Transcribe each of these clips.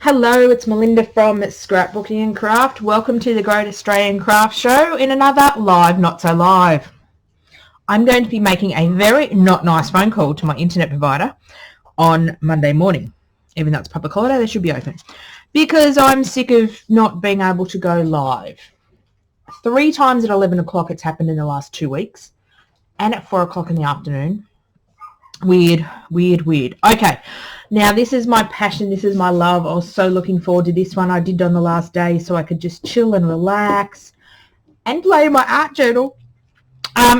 Hello, it's Melinda from Scrapbooking Welcome to the Great Australian Craft Show in another live, not so live. I'm going to be making a very not nice phone call to my internet provider on Monday morning. Even though it's a public holiday, they should be open. Because I'm sick of not being able to go live. 3 times at 11 o'clock it's happened in the last 2 weeks. And at 4 o'clock in the afternoon. Weird. Okay, now this is my passion. This is my love. I was so looking forward to this one. I did on the last day so I could just chill and relax and play my art journal.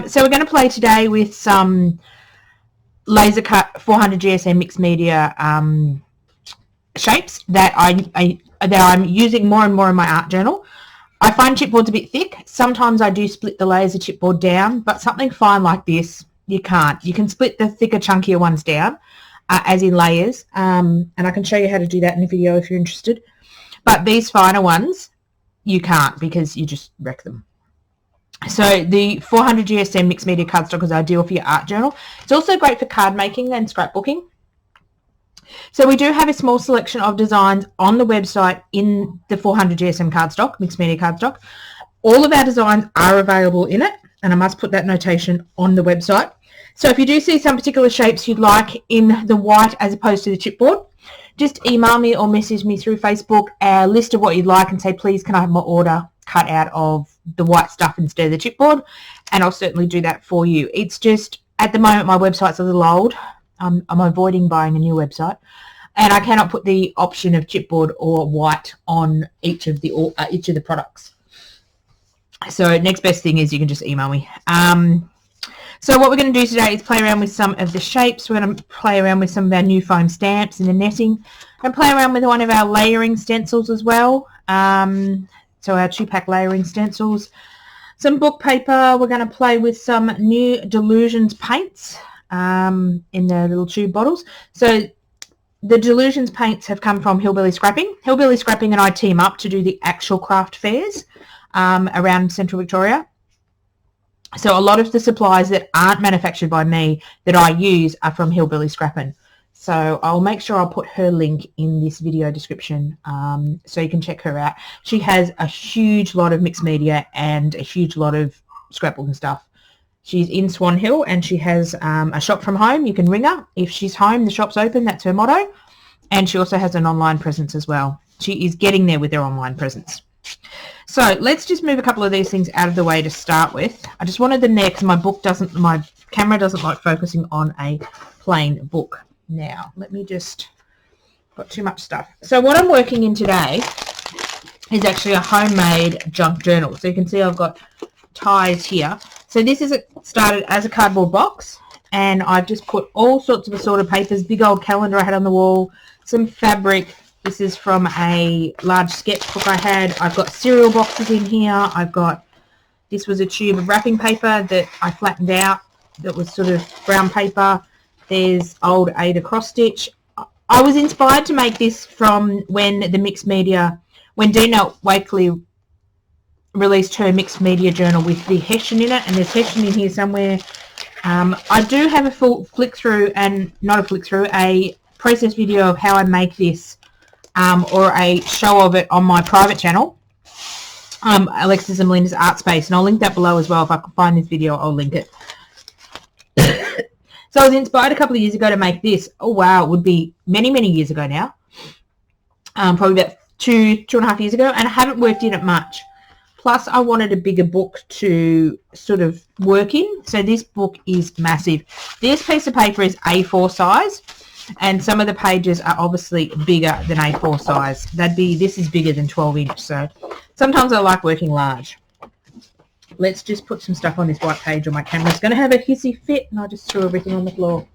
So we're going to play today with some laser cut 400 GSM mixed media shapes that I'm using more and more in my art journal. I find chipboard's a bit thick. Sometimes I do split the laser chipboard down, but something fine like this, you can't. You can split the thicker, chunkier ones down, as in layers, and I can show you how to do that in a video if you're interested. But these finer ones, you can't because you just wreck them. So the 400 GSM mixed media cardstock is ideal for your art journal. It's also great for card making and scrapbooking. So we do have a small selection of designs on the website in the 400 GSM cardstock, mixed media cardstock. All of our designs are available in it, and I must put that notation on the website. So if you do see some particular shapes you'd like in the white as opposed to the chipboard, just email me or message me through Facebook a list of what you'd like and say, please, can I have my order cut out of the white stuff instead of the chipboard? And I'll certainly do that for you. It's just, at the moment, my website's a little old. I'm avoiding buying a new website, and I cannot put the option of chipboard or white on each of the products. So next best thing is you can just email me. So what we're going to do today is play around with some of the shapes. We're going to play around with some of our new foam stamps and the netting, and play around with one of our layering stencils as well. So our 2-pack layering stencils. Some book paper. We're going to play with some new Delusions paints in the little tube bottles. So the Delusions paints have come from Hillbilly Scrapping. Hillbilly Scrapping and I team up to do the actual craft fairs around Central Victoria. So a lot of the supplies that aren't manufactured by me that I use are from Hillbilly Scrapping. So I'll make sure I'll put her link in this video description so you can check her out. She has a huge lot of mixed media and a huge lot of scrapbooking stuff. She's in Swan Hill and she has a shop from home. You can ring her. If she's home, the shop's open. That's her motto. And she also has an online presence as well. She is getting there with her online presence. So let's just move a couple of these things out of the way to start with. I just wanted them there because my camera doesn't like focusing on a plain book. Now, let me just, got too much stuff. So what I'm working in today is actually a homemade junk journal. So you can see I've got ties here. So this is started as a cardboard box, and I've just put all sorts of assorted papers, big old calendar I had on the wall, some fabric. This is from a large sketchbook I had. I've got cereal boxes in here. This was a tube of wrapping paper that I flattened out that was sort of brown paper. There's old Ada cross stitch. I was inspired to make this from when Dina Wakely released her mixed media journal with the hessian in it, and there's hessian in here somewhere. I do have a full a process video of how I make this, or a show of it on my private channel, Alexis and Melinda's Art Space, and I'll link that below as well. If I can find this video, I'll link it. So I was inspired a couple of years ago to make this. Oh wow, it would be many years ago now, probably about two and a half years ago, and I haven't worked in it much. Plus, I wanted a bigger book to sort of work in. So this book is massive. This piece of paper is A4 size, and some of the pages are obviously bigger than A4 size. This is bigger than 12 inch. So sometimes I like working large. Let's just put some stuff on this white page, or my camera's going to have a hissy fit, and I just threw everything on the floor.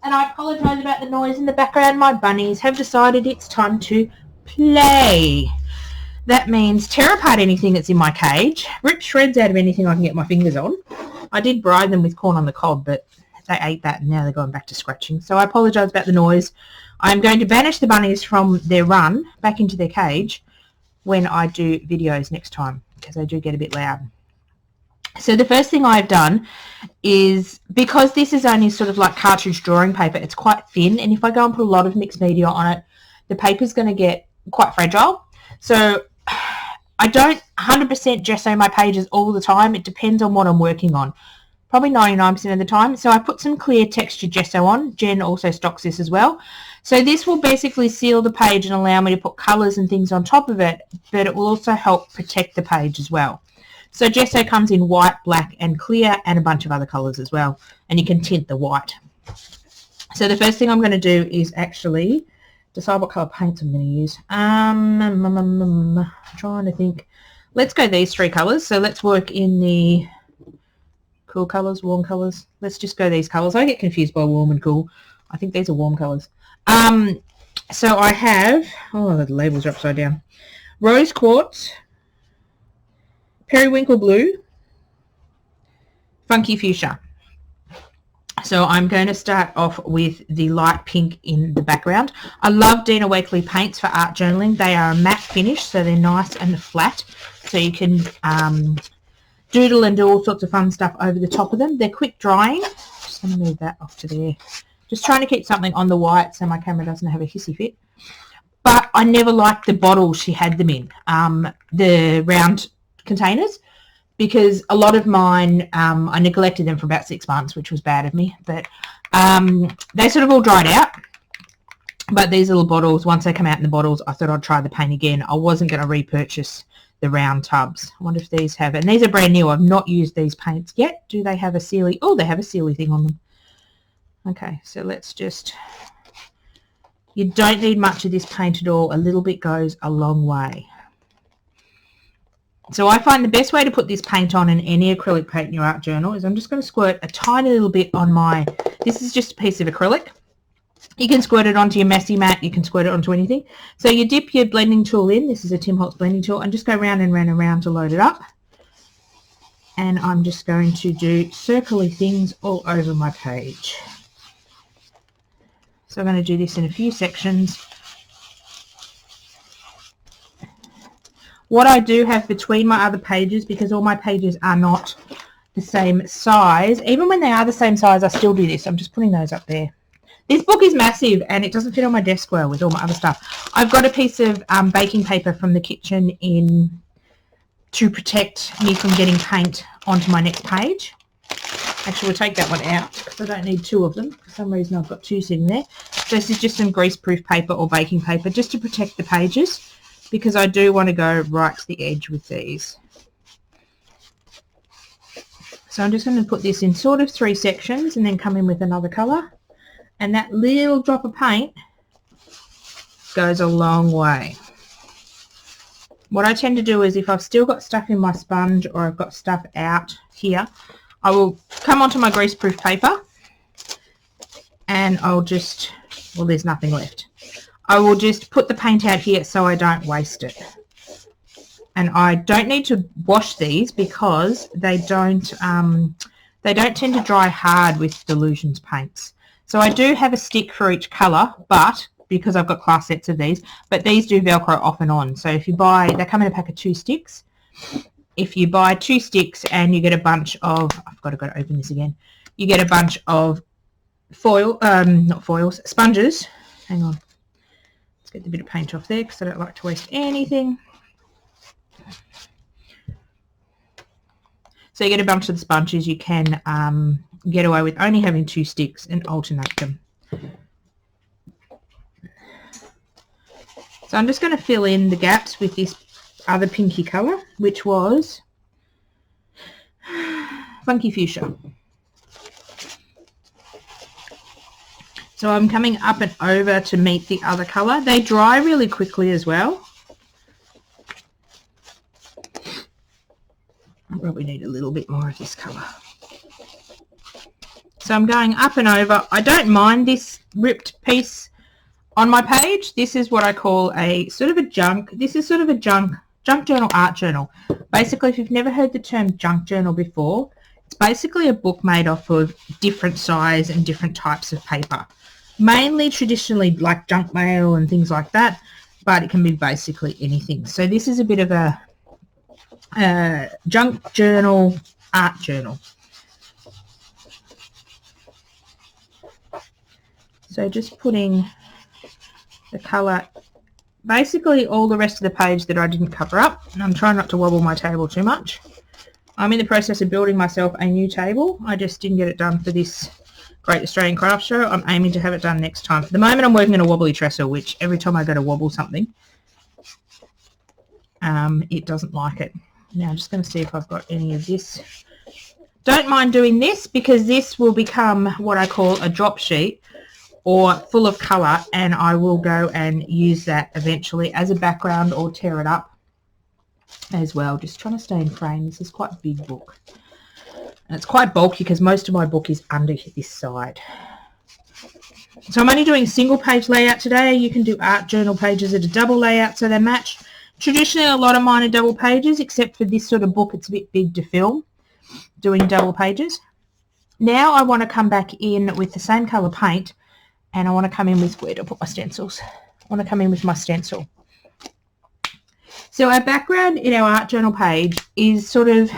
And I apologise about the noise in the background. My bunnies have decided it's time to play. That means tear apart anything that's in my cage, rip shreds out of anything I can get my fingers on. I did brine them with corn on the cob, but they ate that and now they're going back to scratching. So I apologise about the noise. I'm going to banish the bunnies from their run back into their cage when I do videos next time, because they do get a bit loud. So the first thing I've done is, because this is only sort of like cartridge drawing paper, it's quite thin, and if I go and put a lot of mixed media on it, the paper's going to get quite fragile. So I don't 100% gesso my pages all the time. It depends on what I'm working on. Probably 99% of the time. So I put some clear texture gesso on. Jen also stocks this as well. So this will basically seal the page and allow me to put colours and things on top of it, but it will also help protect the page as well. So gesso comes in white, black and clear and a bunch of other colours as well. And you can tint the white. So the first thing I'm going to do is actually decide what colour paints I'm going to use. I'm trying to think. Let's go these three colours. So let's work in the cool colours, warm colours. Let's just go these colours. I get confused by warm and cool. I think these are warm colours. So I have, oh, the labels are upside down. Rose quartz, periwinkle blue, funky fuchsia. So I'm going to start off with the light pink in the background. I love Dina Wakley paints for art journaling. They are a matte finish, so they're nice and flat. So you can doodle and do all sorts of fun stuff over the top of them. They're quick drying. Just going to move that off to there. Just trying to keep something on the white so my camera doesn't have a hissy fit. But I never liked the bottles she had them in, the round containers, because a lot of mine, I neglected them for about 6 months, which was bad of me. But they sort of all dried out. But these little bottles, once they come out in the bottles, I thought I'd try the paint again. I wasn't going to repurchase the round tubs. I wonder if these have it. And these are brand new. I've not used these paints yet. Do they have a sealy? Oh, they have a sealy thing on them. Okay, so let's just... You don't need much of this paint at all. A little bit goes a long way. So I find the best way to put this paint on in any acrylic paint in your art journal is I'm just going to squirt a tiny little bit on my... This is just a piece of acrylic. You can squirt it onto your messy mat. You can squirt it onto anything. So you dip your blending tool in. This is a Tim Holtz blending tool. And just go round and round and round to load it up. And I'm just going to do circly things all over my page. So I'm going to do this in a few sections. What I do have between my other pages, because all my pages are not the same size, even when they are the same size, I still do this. I'm just putting those up there. This book is massive and it doesn't fit on my desk well with all my other stuff. I've got a piece of baking paper from the kitchen in to protect me from getting paint onto my next page. Actually, we'll take that one out because I don't need two of them. For some reason, I've got two sitting there. So this is just some greaseproof paper or baking paper just to protect the pages, because I do want to go right to the edge with these. So I'm just going to put this in sort of 3 sections and then come in with another colour. And that little drop of paint goes a long way. What I tend to do is if I've still got stuff in my sponge or I've got stuff out here, I will come onto my greaseproof paper and I'll just, well, there's nothing left. I will just put the paint out here so I don't waste it. And I don't need to wash these because they don't tend to dry hard with Delusions paints. So I do have a stick for each colour, but because I've got class sets of these, but these do Velcro off and on. So if you buy, they come in a pack of 2 sticks. If you buy 2 sticks and you get a bunch of, I've got to open this again. You get a bunch of foil, not foils, sponges. Hang on. Let's get the bit of paint off there because I don't like to waste anything. So you get a bunch of the sponges. You can get away with only having 2 sticks and alternate them. So I'm just going to fill in the gaps with this other pinky colour, which was Funky Fuchsia. So I'm coming up and over to meet the other colour. They dry really quickly as well. I probably need a little bit more of this colour. So I'm going up and over. I don't mind this ripped piece on my page. This is what I call a sort of a junk. This is sort of a junk journal, art journal. Basically, if you've never heard the term junk journal before, it's basically a book made off of different size and different types of paper. Mainly traditionally like junk mail and things like that, but it can be basically anything. So this is a bit of a junk journal, art journal. So just putting the colour basically all the rest of the page that I didn't cover up, and I'm trying not to wobble my table too much. I'm in the process of building myself a new table. I just didn't get it done for this Great Australian Craft Show. I'm aiming to have it done next time. For the moment I'm working on a wobbly trestle, which every time I go to wobble something, it doesn't like it. Now I'm just going to see if I've got any of this. Don't mind doing this because this will become what I call a drop sheet or full of colour, and I will go and use that eventually as a background or tear it up as well. Just trying to stay in frame. This is quite a big book. And it's quite bulky because most of my book is under this side. So I'm only doing single page layout today. You can do art journal pages at a double layout so they match. Traditionally, a lot of mine are double pages, except for this sort of book. It's a bit big to film, doing double pages. Now I want to come back in with the same colour paint, and I want to come in with, where do I put my stencils? I want to come in with my stencil. So our background in our art journal page is sort of,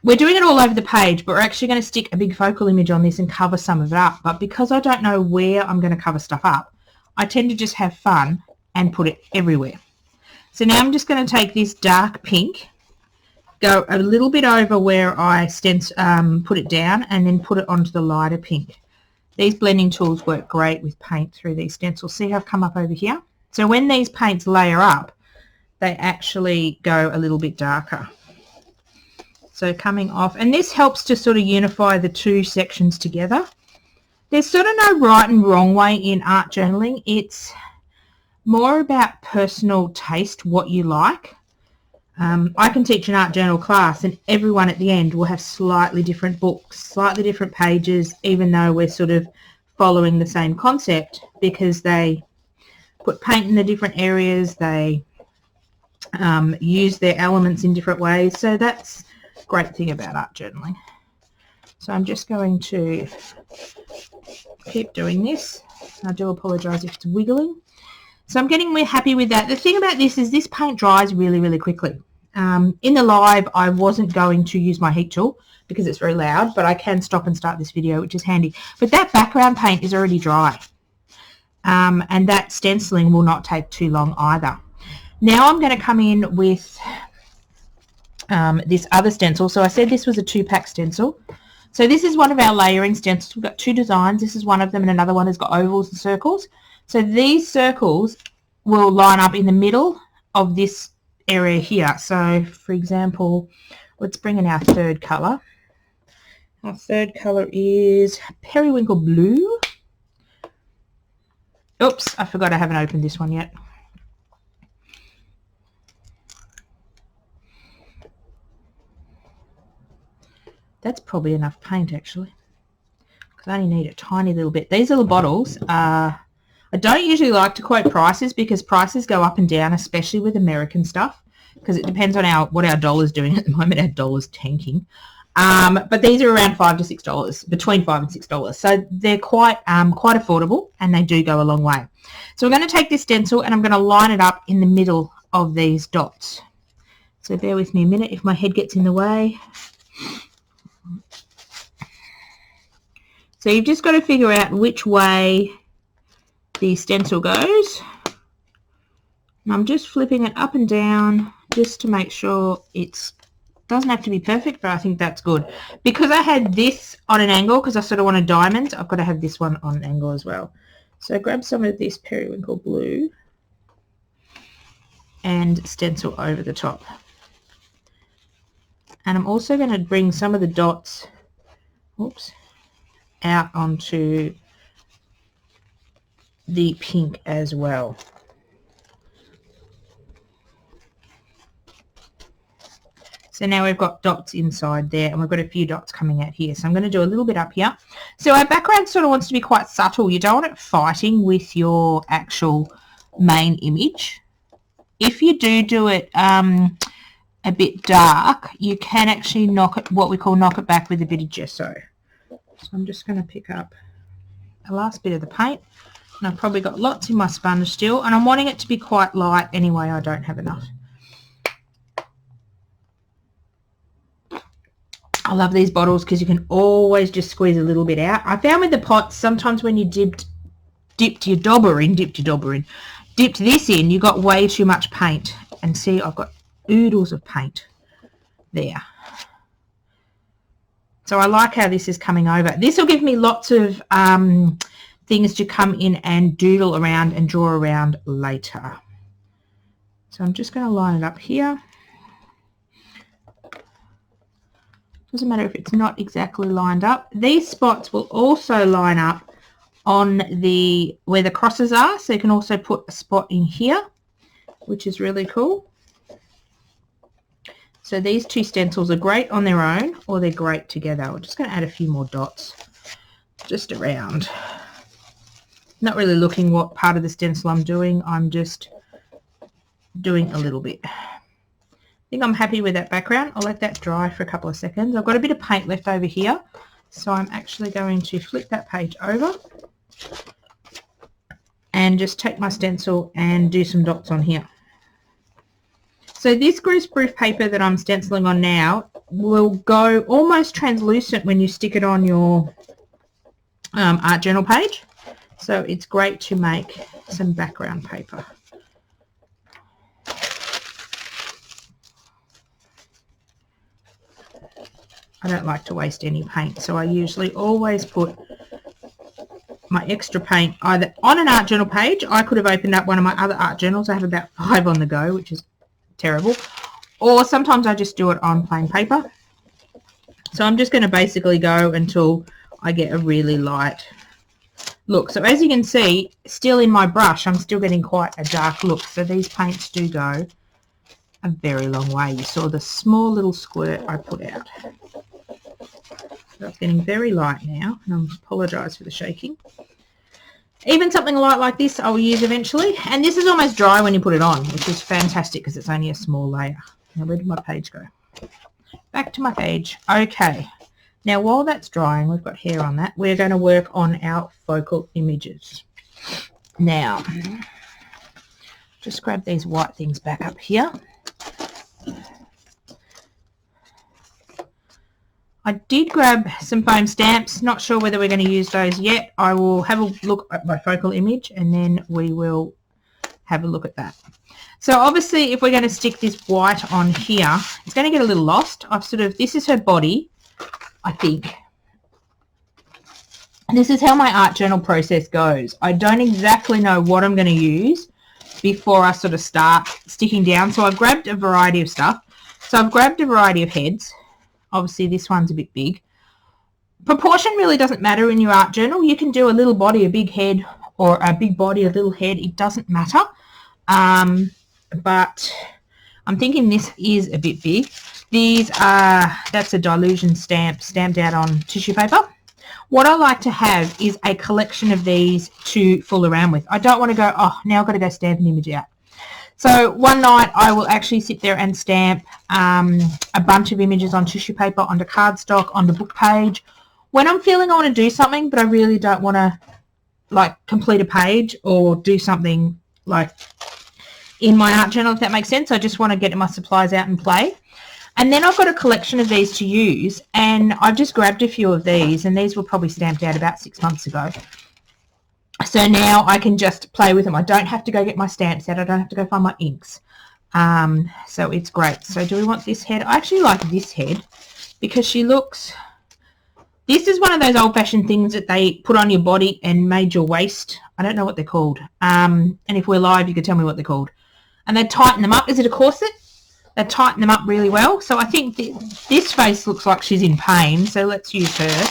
we're doing it all over the page, but we're actually going to stick a big focal image on this and cover some of it up. But because I don't know where I'm going to cover stuff up, I tend to just have fun and put it everywhere. So now I'm just going to take this dark pink, go a little bit over where I put it down, and then put it onto the lighter pink. These blending tools work great with paint through these stencils. See how I've come up over here? So when these paints layer up, they actually go a little bit darker. So coming off, and this helps to sort of unify the two sections together. There's sort of no right and wrong way in art journaling. It's more about personal taste, what you like. I can teach an art journal class and everyone at the end will have slightly different books, slightly different pages, even though we're sort of following the same concept, because they put paint in the different areas, they use their elements in different ways. So that's a great thing about art journaling. So I'm just going to keep doing this. I do apologise if it's wiggling. So I'm getting happy with that. The thing about this is this paint dries really, really quickly. In the live, I wasn't going to use my heat tool because it's very loud, but I can stop and start this video, which is handy. But that background paint is already dry. And that stenciling will not take too long either. Now I'm going to come in with this other stencil. So I said this was a 2-pack stencil. So this is one of our layering stencils. We've got 2 designs. This is one of them, and another one has got ovals and circles. So these circles will line up in the middle of this area here. So for example, let's bring in our third colour. Our third colour is Periwinkle Blue. Oops, I forgot I haven't opened this one yet. That's probably enough paint actually, because I only need a tiny little bit. These little bottles are, I don't usually like to quote prices because prices go up and down, especially with American stuff, because it depends on what our dollar's doing at the moment. Our dollar's tanking. But these are around $5 to $6, between $5 and $6. So they're quite affordable, and they do go a long way. So we're going to take this stencil and I'm going to line it up in the middle of these dots. So bear with me a minute if my head gets in the way. So you've just got to figure out which way the stencil goes. And I'm just flipping it up and down just to make sure it doesn't have to be perfect, but I think that's good. Because I had this on an angle, because I sort of wanted diamonds, I've got to have this one on an angle as well. So grab some of this Periwinkle Blue and stencil over the top. And I'm also going to bring some of the dots, oops, out onto the pink as well. So now we've got dots inside there, and we've got a few dots coming out here. So I'm going to do a little bit up here. So our background sort of wants to be quite subtle. You don't want it fighting with your actual main image. If you do it a bit dark, you can actually knock it, what we call knock it back with a bit of gesso. So I'm just going to pick up the last bit of the paint, and I've probably got lots in my sponge still, and I'm wanting it to be quite light anyway. I don't have enough. I love these bottles because you can always just squeeze a little bit out. I found with the pots, sometimes when you dipped your dauber in, dipped this in, you got way too much paint. And see, I've got oodles of paint there. So I like how this is coming over. This will give me lots of things to come in and doodle around and draw around later. So I'm just going to line it up here. Doesn't matter if it's not exactly lined up. These spots will also line up on the where the crosses are, so you can also put a spot in here, which is really cool. So these two stencils are great on their own, or they're great together. We're just going to add a few more dots just around. Not really looking what part of the stencil I'm doing. I'm just doing a little bit. I think I'm happy with that background. I'll let that dry for a couple of seconds. I've got a bit of paint left over here, so I'm actually going to flip that page over and just take my stencil and do some dots on here. So this greaseproof paper that I'm stenciling on now will go almost translucent when you stick it on your art journal page. So it's great to make some background paper. I don't like to waste any paint, so I usually always put my extra paint either on an art journal page. I could have opened up one of my other art journals. I have about 5 on the go, which is terrible. Or sometimes I just do it on plain paper. So I'm just going to basically go until I get a really light look. So as you can see, still in my brush, I'm still getting quite a dark look. So these paints do go a very long way. You saw the small little squirt I put out. So it's getting very light now, and I apologise for the shaking. Even something light like this I'll use eventually, and this is almost dry when you put it on, which is fantastic because it's only a small layer. Now where did my page go? Back to my page. Okay, now while that's drying, we've got hair on that, we're going to work on our focal images. Now, just grab these white things back up here. I did grab some foam stamps, not sure whether we're going to use those yet. I will have a look at my focal image and then we will have a look at that. So obviously if we're going to stick this white on here, it's going to get a little lost. This is her body, I think. And this is how my art journal process goes. I don't exactly know what I'm going to use before I sort of start sticking down. So I've grabbed a variety of stuff. So I've grabbed a variety of heads. Obviously this one's a bit big. Proportion really doesn't matter in your art journal. You can do a little body, a big head, or a big body, a little head. It doesn't matter. But I'm thinking this is a bit big. That's a Dilution stamp stamped out on tissue paper. What I like to have is a collection of these to fool around with. I don't want to go, oh, now I've got to go stamp an image out. So one night I will actually sit there and stamp a bunch of images on tissue paper, onto cardstock, onto book page. When I'm feeling I want to do something, but I really don't want to like complete a page or do something like in my art journal, if that makes sense. I just want to get my supplies out and play. And then I've got a collection of these to use, and I've just grabbed a few of these, and these were probably stamped out about 6 months ago. So now I can just play with them. I don't have to go get my stamps out. I don't have to go find my inks. So it's great. So do we want this head? I actually like this head because she looks... This is one of those old-fashioned things that they put on your body and made your waist. I don't know what they're called. And if we're live, you could tell me what they're called. And they tighten them up. Is it a corset? They tighten them up really well. So I think this face looks like she's in pain. So let's use her.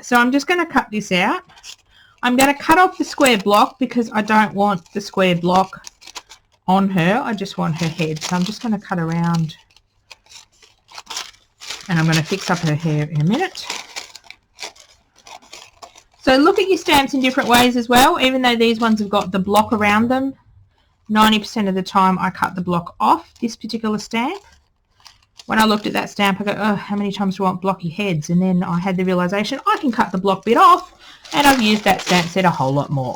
So I'm just going to cut this out. I'm going to cut off the square block because I don't want the square block on her. I just want her head. So I'm just going to cut around, and I'm going to fix up her hair in a minute. So look at your stamps in different ways as well. Even though these ones have got the block around them, 90% of the time I cut the block off this particular stamp. When I looked at that stamp, I go, oh, how many times do I want blocky heads? And then I had the realization I can cut the block bit off, and I've used that stamp set a whole lot more.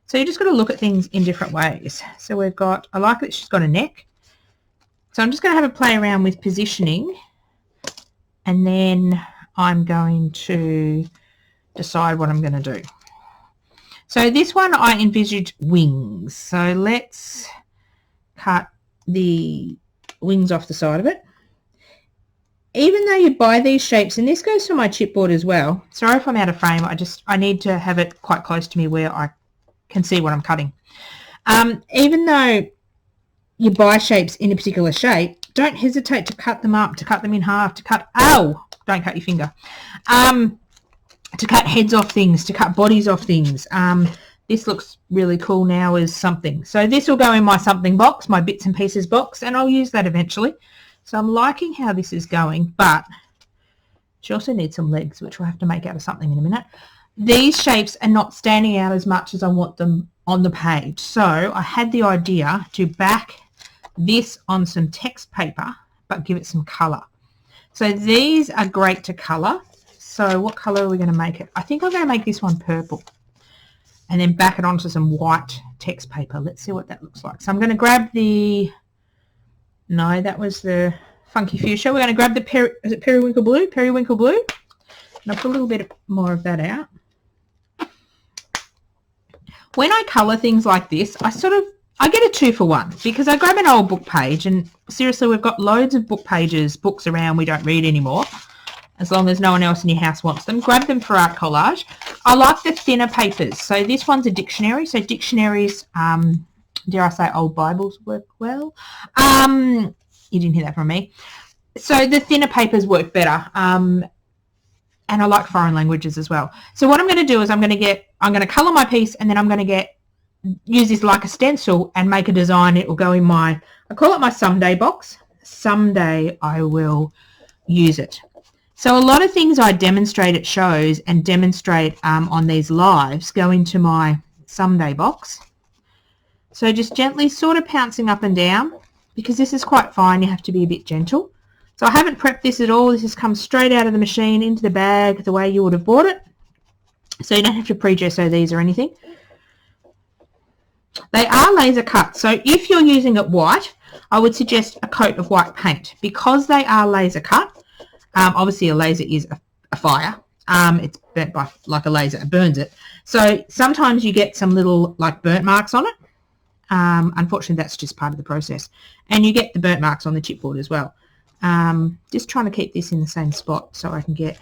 So you just got to look at things in different ways. So we've got, I like that she's got a neck. So I'm just going to have a play around with positioning, and then I'm going to decide what I'm going to do. So this one I envisaged wings. So let's cut the wings off the side of it. Even though you buy these shapes, and this goes for my chipboard as well. Sorry if I'm out of frame. I need to have it quite close to me where I can see what I'm cutting. Even though you buy shapes in a particular shape, don't hesitate to cut them up, to cut them in half, to cut, don't cut your finger. To cut heads off things, to cut bodies off things. This looks really cool now as something. So this will go in my something box, my bits and pieces box, and I'll use that eventually. So I'm liking how this is going, but she also needs some legs, which we'll have to make out of something in a minute. These shapes are not standing out as much as I want them on the page. So I had the idea to back this on some text paper, but give it some colour. So these are great to colour. So what colour are we going to make it? I think I'm going to make this one purple and then back it onto some white text paper. Let's see what that looks like. So I'm going to grab the... No, that was the Funky Fuchsia. We're going to grab the is it Periwinkle Blue? Periwinkle Blue. And I'll put a little bit more of that out. When I colour things like this, I get a 2 for 1 because I grab an old book page, and seriously, we've got loads of books around we don't read anymore, as long as no one else in your house wants them. Grab them for art collage. I like the thinner papers. So this one's a dictionary. So dictionaries, dare I say old Bibles work well? You didn't hear that from me. So the thinner papers work better. And I like foreign languages as well. So what I'm going to do is I'm going to colour my piece, and then I'm going to use this like a stencil and make a design. It will go in I call it my someday box. Someday I will use it. So a lot of things I demonstrate at shows and demonstrate on these lives go into my someday box. So just gently sort of pouncing up and down, because this is quite fine. You have to be a bit gentle. So I haven't prepped this at all. This has come straight out of the machine into the bag the way you would have bought it. So you don't have to pre-gesso these or anything. They are laser cut. So if you're using it white, I would suggest a coat of white paint. Because they are laser cut, obviously a laser is a fire. It's burnt by like a laser. It burns it. So sometimes you get some little like burnt marks on it. Unfortunately, that's just part of the process. And you get the burnt marks on the chipboard as well. Just trying to keep this in the same spot so I can get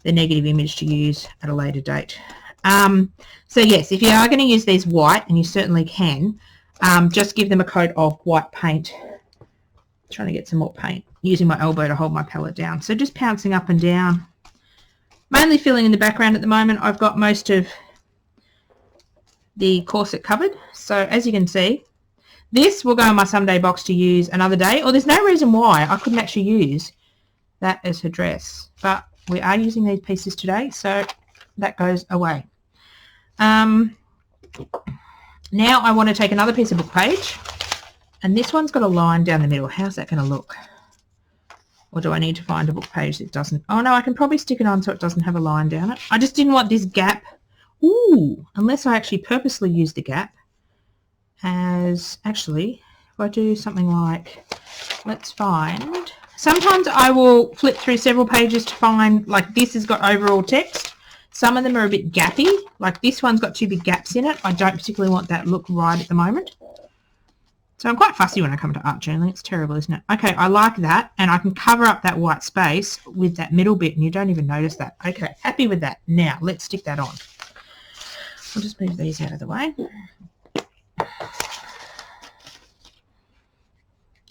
the negative image to use at a later date. So yes, if you are going to use these white, and you certainly can, just give them a coat of white paint. Trying to get some more paint, using my elbow to hold my palette down. So just pouncing up and down, mainly filling in the background at the moment. I've got most of the corset covered. So as you can see, this will go in my someday box to use another day, or there's no reason why I couldn't actually use that as her dress, but we are using these pieces today, so that goes away. Now I want to take another piece of book page, and this one's got a line down the middle. How's that going to look? Or do I need to find a book page that doesn't? Oh no, I can probably stick it on so it doesn't have a line down it. I just didn't want this gap. Ooh, unless I actually purposely use the gap as, actually, if I do something like, let's find, sometimes I will flip through several pages to find, like this has got overall text. Some of them are a bit gappy, like this one's got 2 big gaps in it. I don't particularly want that look right at the moment. So I'm quite fussy when I come to art journaling. It's terrible, isn't it? Okay, I like that, and I can cover up that white space with that middle bit, and you don't even notice that. Okay, happy with that. Now, let's stick that on. I'll just move these out of the way.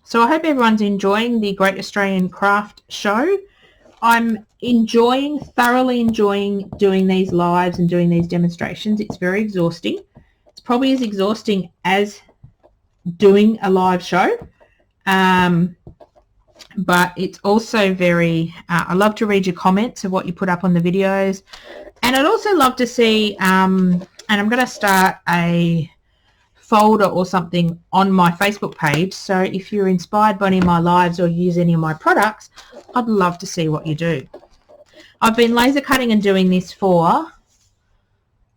So I hope everyone's enjoying the Great Australian Craft Show. I'm thoroughly enjoying doing these lives and doing these demonstrations. It's very exhausting. It's probably as exhausting as doing a live show. But it's also very, I love to read your comments of what you put up on the videos. And I'd also love to see, and I'm going to start a folder or something on my Facebook page. So if you're inspired by any of my lives or use any of my products, I'd love to see what you do. I've been laser cutting and doing this for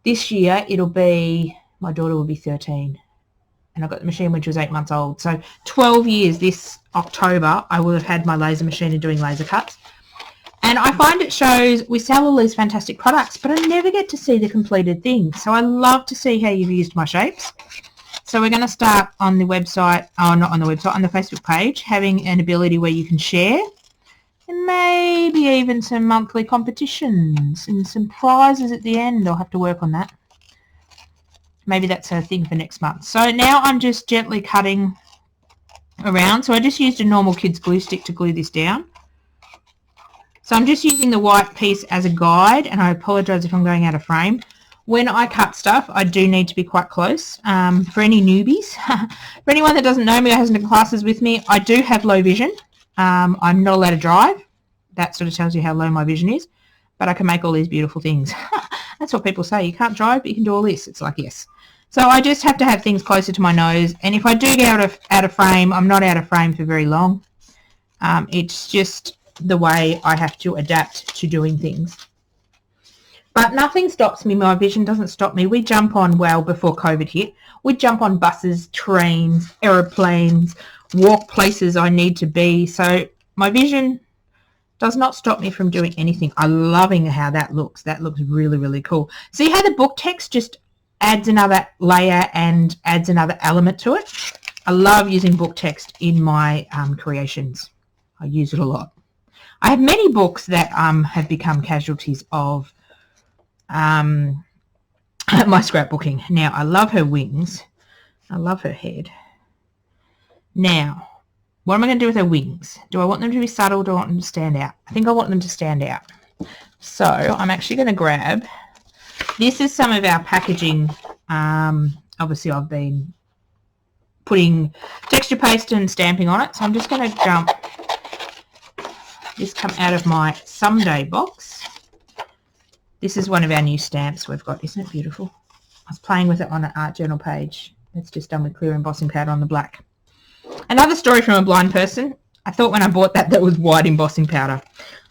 this year. It'll be, my daughter will be 13. And I got the machine when she was 8 months old. So 12 years this October, I will have had my laser machine and doing laser cuts. And I find it shows we sell all these fantastic products, but I never get to see the completed thing. So I love to see how you've used my shapes. So we're going to start on the website, not on the website, on the Facebook page, having an ability where you can share, and maybe even some monthly competitions and some prizes at the end. I'll have to work on that. Maybe that's a thing for next month. So now I'm just gently cutting around. So I just used a normal kid's glue stick to glue this down. So I'm just using the white piece as a guide, and I apologise if I'm going out of frame. When I cut stuff, I do need to be quite close. For any newbies, for anyone that doesn't know me or hasn't done classes with me, I do have low vision. I'm not allowed to drive. That sort of tells you how low my vision is. But I can make all these beautiful things. That's what people say. You can't drive, but you can do all this. It's like, yes. So I just have to have things closer to my nose. And if I do get out of frame, I'm not out of frame for very long. It's just the way I have to adapt to doing things. But nothing stops me. My vision doesn't stop me. We jump on, well, before COVID hit, we'd jump on buses, trains, aeroplanes, walk places I need to be. So my vision does not stop me from doing anything. I'm loving how that looks. That looks really, really cool. See how the book text just adds another layer and adds another element to it? I love using book text in my creations. I use it a lot. I have many books that have become casualties of my scrapbooking. Now, I love her wings. I love her head. Now, what am I going to do with her wings? Do I want them to be subtle or do I want them to stand out? I think I want them to stand out. So I'm actually going to grab, this is some of our packaging. Obviously, I've been putting texture paste and stamping on it. So I'm just going to jump this come out of my Someday box. This is one of our new stamps we've got. Isn't it beautiful? I was playing with it on an art journal page. It's just done with clear embossing powder on the black. Another story from a blind person. I thought when I bought that was white embossing powder.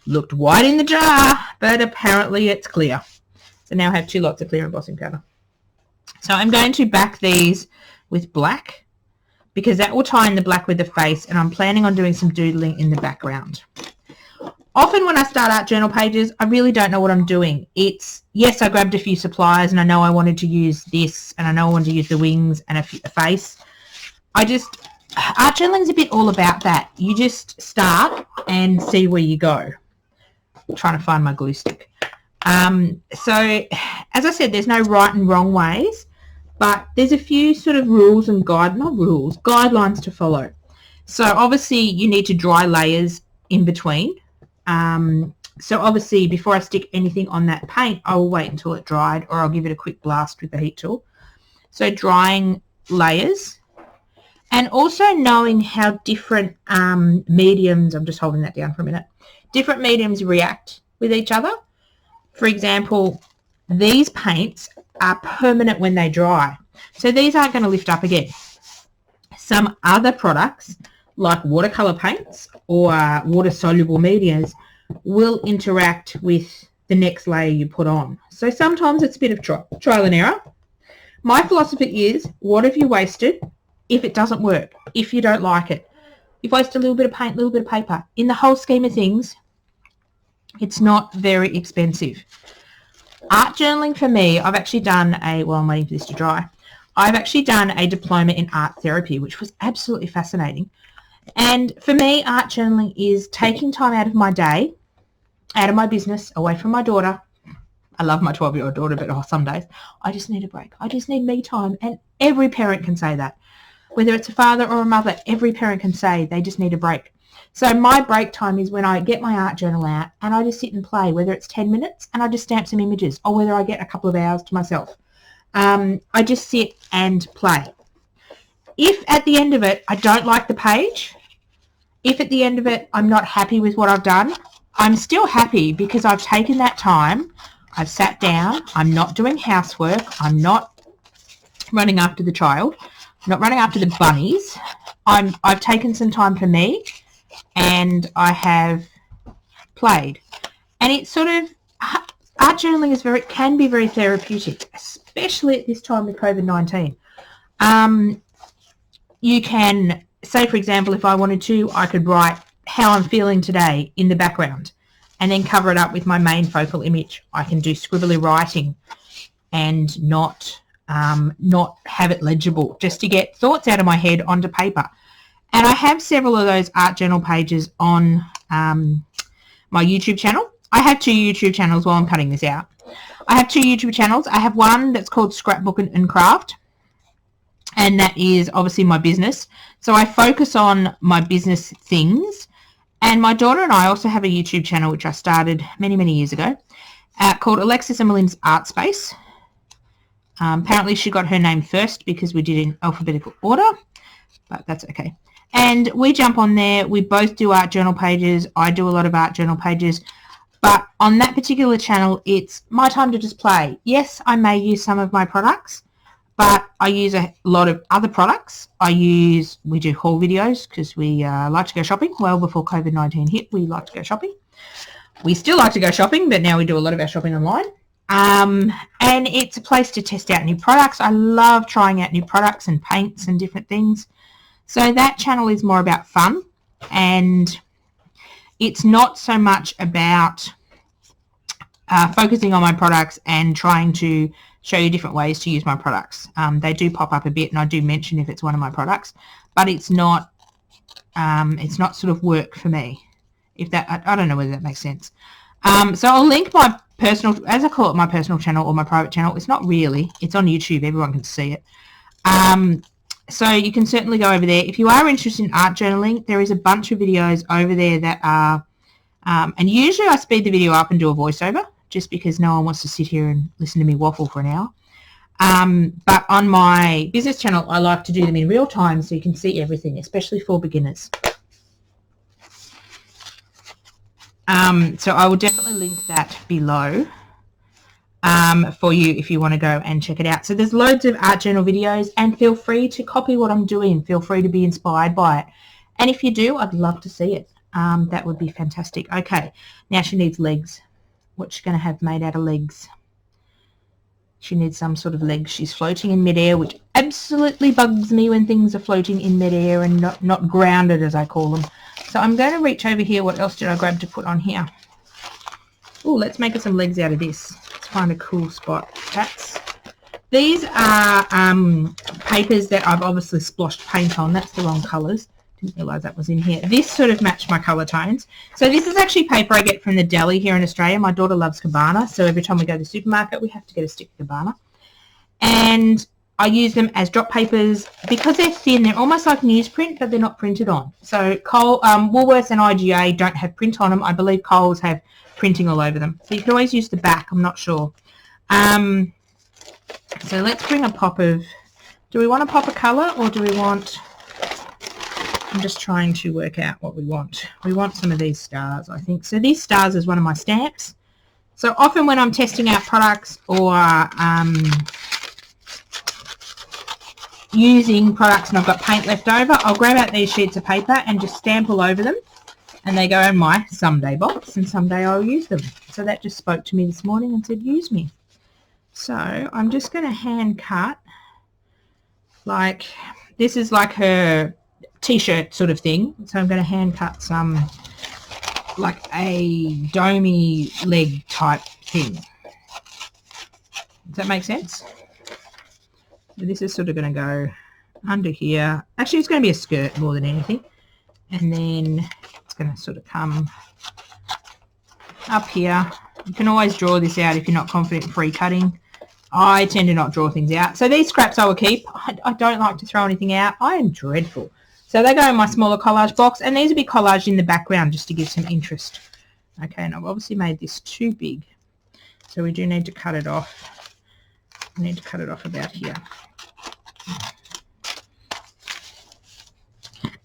Looked white in the jar, but apparently it's clear. So now I have 2 lots of clear embossing powder. So I'm going to back these with black because that will tie in the black with the face, and I'm planning on doing some doodling in the background. Often when I start art journal pages, I really don't know what I'm doing. It's, yes, I grabbed a few supplies and I know I wanted to use this and I know I wanted to use the wings and a face. Art journaling is a bit all about that. You just start and see where you go. I'm trying to find my glue stick. So, as I said, there's no right and wrong ways, but there's a few sort of rules and guidelines to follow. So obviously you need to dry layers in between. So obviously before I stick anything on that paint, I will wait until it dried, or I'll give it a quick blast with the heat tool. So drying layers, and also knowing how different mediums, I'm just holding that down for a minute, different mediums react with each other. For example, these paints are permanent when they dry. So these aren't going to lift up again. Some other products, like watercolor paints or water-soluble medias, will interact with the next layer you put on. So sometimes it's a bit of trial and error. My philosophy is, what have you wasted if it doesn't work, if you don't like it? You've wasted a little bit of paint, a little bit of paper. In the whole scheme of things, it's not very expensive. Art journaling for me, I've actually done I'm waiting for this to dry. I've actually done a diploma in art therapy, which was absolutely fascinating. And for me, art journaling is taking time out of my day, out of my business, away from my daughter. I love my 12-year-old daughter, but some days I just need a break. I just need me time. And every parent can say that. Whether it's a father or a mother, every parent can say they just need a break. So my break time is when I get my art journal out and I just sit and play, whether it's 10 minutes and I just stamp some images, or whether I get a couple of hours to myself. I just sit and play. If at the end of it I don't like the page, if at the end of it I'm not happy with what I've done, I'm still happy because I've taken that time, I've sat down, I'm not doing housework, I'm not running after the child, I'm not running after the bunnies. I've taken some time for me and I have played. And it's sort of, art journaling is can be very therapeutic, especially at this time with COVID-19. You can, say for example, if I wanted to, I could write how I'm feeling today in the background, and then cover it up with my main focal image. I can do scribbly writing and not have it legible, just to get thoughts out of my head onto paper. And I have several of those art journal pages on my YouTube channel. I have 2 YouTube channels while I'm cutting this out. I have 2 YouTube channels. I have one that's called Scrapbooking and that is obviously my business. So I focus on my business things. And my daughter and I also have a YouTube channel which I started many, many years ago called Alexis and Melinda's Art Space. Apparently she got her name first because we did it in alphabetical order, but that's okay. And we jump on there. We both do art journal pages. I do a lot of art journal pages. But on that particular channel, it's my time to just play. Yes, I may use some of my products, but I use a lot of other products. We do haul videos because we like to go shopping. Well, before COVID-19 hit, we like to go shopping. We still like to go shopping, but now we do a lot of our shopping online. And it's a place to test out new products. I love trying out new products and paints and different things. So that channel is more about fun, and it's not so much about focusing on my products and trying to show you different ways to use my products. They do pop up a bit, and I do mention if it's one of my products, but it's not sort of work for me. If that, I don't know whether that makes sense. So I'll link my personal, as I call it, my personal channel or my private channel. It's not really. It's on YouTube. Everyone can see it. So you can certainly go over there. If you are interested in art journaling, there is a bunch of videos over there that are, and usually I speed the video up and do a voiceover just because no one wants to sit here and listen to me waffle for an hour. But on my business channel, I like to do them in real time so you can see everything, especially for beginners. So I will definitely link that below for you if you want to go and check it out. So there's loads of art journal videos, and feel free to copy what I'm doing. Feel free to be inspired by it. And if you do, I'd love to see it. That would be fantastic. Okay, now she needs legs. What's she going to have made out of legs? She needs some sort of legs. She's floating in midair, which absolutely bugs me when things are floating in midair and not grounded, as I call them. So I'm going to reach over here. What else did I grab to put on here? Oh, let's make her some legs out of this. Let's find a cool spot. These are papers that I've obviously sploshed paint on. That's the wrong colours. Didn't realise that was in here. This sort of matched my colour tones. So this is actually paper I get from the deli here in Australia. My daughter loves Cabana, so every time we go to the supermarket, we have to get a stick of Cabana. And I use them as drop papers because they're thin. They're almost like newsprint, but they're not printed on. So Woolworths and IGA don't have print on them. I believe Coles have printing all over them. So you can always use the back. I'm not sure. So let's bring a pop of... Do we want to pop a colour, or do we want... I'm just trying to work out what we want. We want some of these stars, I think. So these stars is one of my stamps. So often when I'm testing out products or using products and I've got paint left over, I'll grab out these sheets of paper and just stamp all over them. And they go in my someday box, and someday I'll use them. So that just spoke to me this morning and said, use me. So I'm just going to hand cut, like, this is like her t-shirt sort of thing. So I'm going to hand cut some, like a domey leg type thing. Does that make sense? So this is sort of going to go under here. Actually, it's going to be a skirt more than anything. And then it's going to sort of come up here. You can always draw this out if you're not confident in free cutting. I tend to not draw things out. So these scraps I will keep. I don't like to throw anything out. I am dreadful. So they go in my smaller collage box, and these will be collaged in the background just to give some interest. Okay, and I've obviously made this too big. So we do need to cut it off. I need to cut it off about here.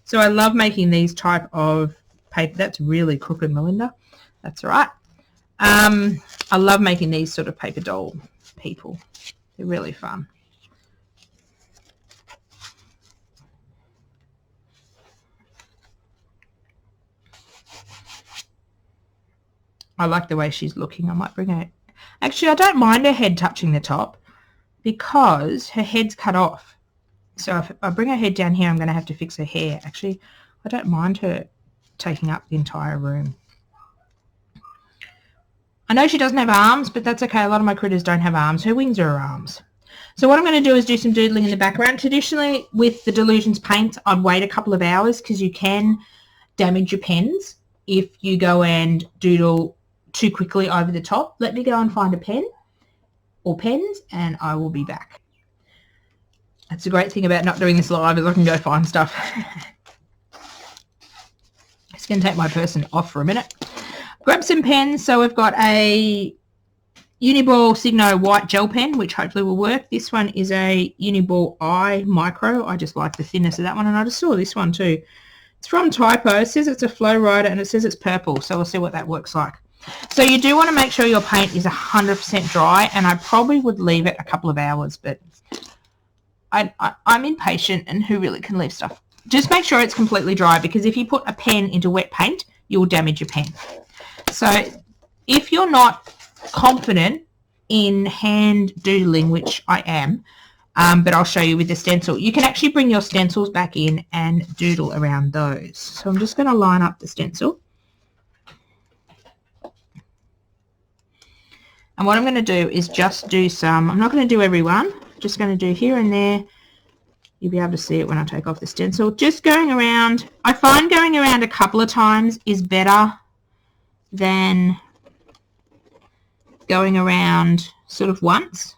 So I love making these type of paper. That's really crooked, Melinda. That's all right. I love making these sort of paper doll people. They're really fun. I like the way she's looking. I might bring her... Actually, I don't mind her head touching the top because her head's cut off. So if I bring her head down here, I'm going to have to fix her hair. Actually, I don't mind her taking up the entire room. I know she doesn't have arms, but that's okay. A lot of my critters don't have arms. Her wings are her arms. So what I'm going to do is do some doodling in the background. Traditionally, with the Delusions paint, I'd wait a couple of hours because you can damage your pens if you go and doodle too quickly over the top. Let me go and find a pen or pens, and I will be back. That's the great thing about not doing this live, is I can go find stuff. Just going to take my person off for a minute. Grab some pens. So we've got a Uniball Signo white gel pen, which hopefully will work. This one is a Uniball I Micro. I just like the thinness of that one, and I just saw this one too. It's from Typo. It says it's a Flow Rider, and it says it's purple, so we'll see what that works like. So you do want to make sure your paint is 100% dry, and I probably would leave it a couple of hours, but I'm impatient, and who really can leave stuff? Just make sure it's completely dry, because if you put a pen into wet paint, you will damage your pen. So if you're not confident in hand doodling, which I am, but I'll show you with the stencil, you can actually bring your stencils back in and doodle around those. So I'm just going to line up the stencil. And what I'm going to do is just do some, I'm not going to do every one, just going to do here and there. You'll be able to see it when I take off the stencil. Just going around, I find going around a couple of times is better than going around sort of once.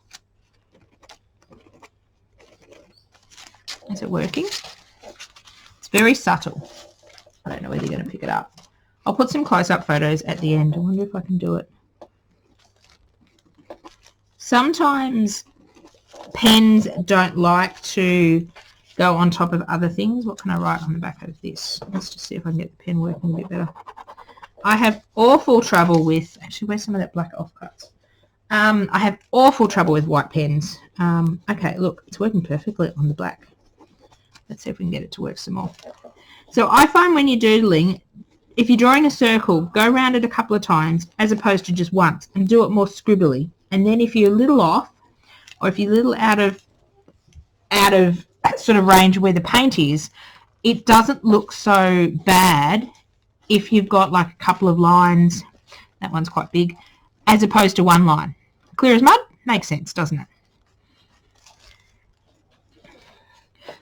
Is it working? It's very subtle. I don't know whether you're going to pick it up. I'll put some close-up photos at the end. I wonder if I can do it. Sometimes pens don't like to go on top of other things. What can I write on the back of this? Let's just see if I can get the pen working a bit better. I have awful trouble with, actually, where's some of that black offcuts? I have awful trouble with white pens. Okay, look, it's working perfectly on the black. Let's see if we can get it to work some more. So I find when you're doodling, if you're drawing a circle, go around it a couple of times as opposed to just once, and do it more scribbly. And then if you're a little off, or if you're a little out of sort of range where the paint is, it doesn't look so bad if you've got like a couple of lines. That one's quite big, as opposed to one line. Clear as mud? Makes sense, doesn't it?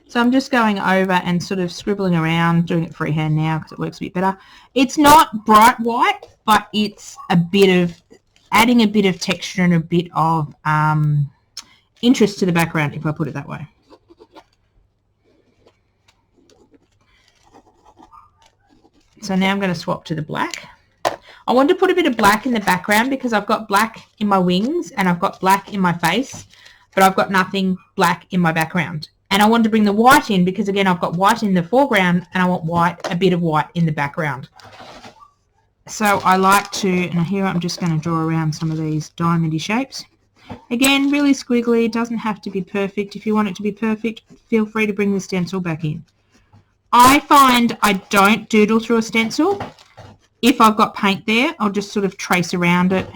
So I'm just going over and sort of scribbling around, doing it freehand now because it works a bit better. It's not bright white, but it's a bit of, adding a bit of texture and a bit of interest to the background, if I put it that way. So now I'm going to swap to the black. I want to put a bit of black in the background because I've got black in my wings and I've got black in my face, but I've got nothing black in my background. And I want to bring the white in because, again, I've got white in the foreground and I want white, a bit of white in the background. So I like to, and here I'm just going to draw around some of these diamondy shapes. Again, really squiggly, doesn't have to be perfect. If you want it to be perfect, feel free to bring the stencil back in. I find I don't doodle through a stencil. If I've got paint there, I'll just sort of trace around it.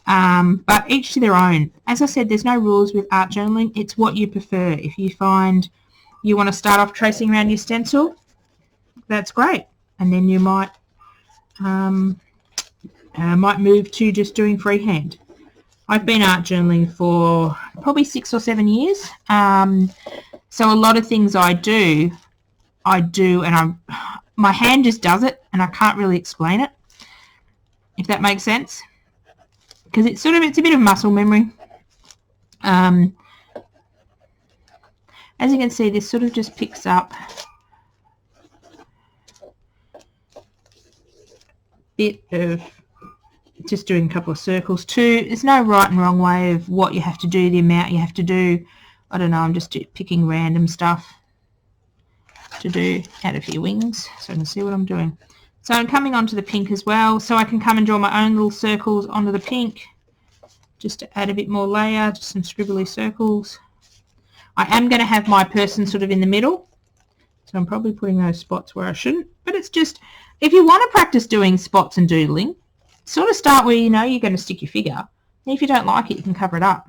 But each to their own. As I said, there's no rules with art journaling. It's what you prefer. If you find you want to start off tracing around your stencil, that's great. And then you might move to just doing freehand. I've been art journaling for probably 6 or 7 years. So a lot of things I do, and my hand just does it, and I can't really explain it, if that makes sense. Because it's a bit of muscle memory. As you can see, this sort of just picks up a bit of just doing a couple of circles too. There's no right and wrong way of what you have to do, the amount you have to do. I don't know, I'm just picking random stuff to do out of your wings so I can see what I'm doing. So I'm coming onto the pink as well, so I can come and draw my own little circles onto the pink just to add a bit more layer, just some scribbly circles. I am going to have my person sort of in the middle, so I'm probably putting those spots where I shouldn't. But it's just, if you want to practice doing spots and doodling, sort of start where you know you're going to stick your figure. And if you don't like it, you can cover it up.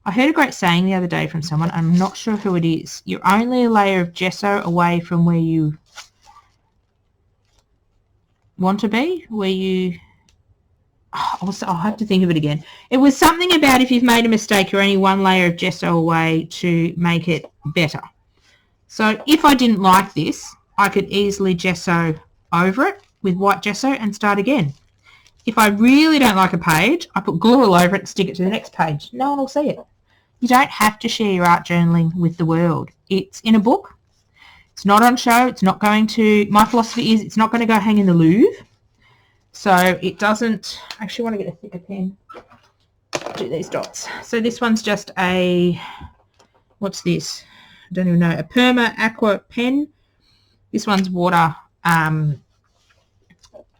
I heard a great saying the other day from someone, I'm not sure who it is. You're only a layer of gesso away from where you want to be, where you I'll have to think of it again. It was something about if you've made a mistake, you're only one layer of gesso away to make it better. So if I didn't like this, I could easily gesso over it with white gesso and start again. If I really don't like a page, I put glue all over it and stick it to the next page. No one will see it. You don't have to share your art journaling with the world. It's in a book. It's not on show. It's not going to, my philosophy is it's not going to go hang in the Louvre. So it doesn't, I actually want to get a thicker pen to do these dots. So this one's just a, what's this? I don't even know, a Perma Aqua pen. This one's water